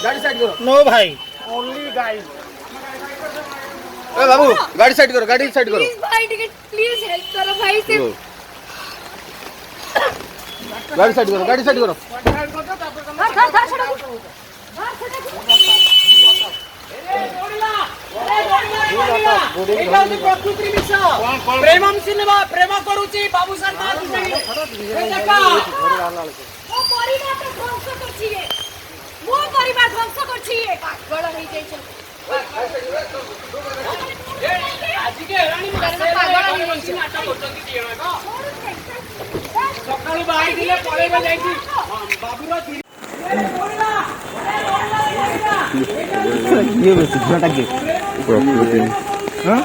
गाड़ी साइड करो। नो भाई, ओनली गाइड। ए बाबू गाड़ी साइड करो, गाड़ी साइड करो। प्लीज भाई टिकट प्लीज हेल्प करो भाई से। गाड़ी साइड करो, गाड़ी साइड करो। प्रेमम सिनेमा प्रेम करूची बाबू शर्मा ମୋ ପରିବାର ଧ୍ୱଂସ କରୁଛି ଏ ମୋ ପରିବାର ଧ୍ୱଂସ କରୁଛି ଏ ପାଗଳ ହେଇ ଯାଇଛ ଆଜିକେ ହେଲାଣି ନାଟ କରୁଛନ୍ତି ଦି ଜଣ ସକାଳୁ ବାହାରି ଥିଲେ ପଳେଇବା ଯାଇକି ବାବୁର ये बस झटा के प्रकृति हां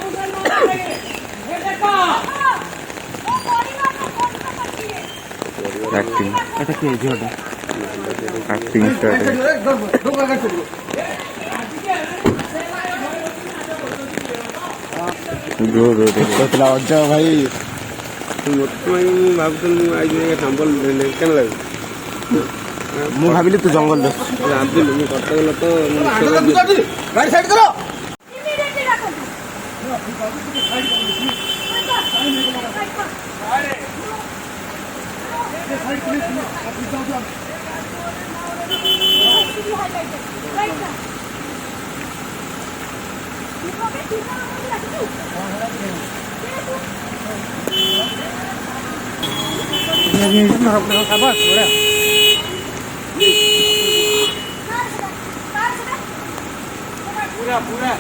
एक्टिंग এটা কি झटा एक्टिंग स्टार्ट है जो तो अच्छा भाई ମୁଁ ଭାବିଲି ତୁ ଜଙ୍ଗଲ ଗାଡ଼ି ସାଇଡ୍ କର। ଇମିଡିଏଟଲି ରାଖନ୍ତୁ पूरा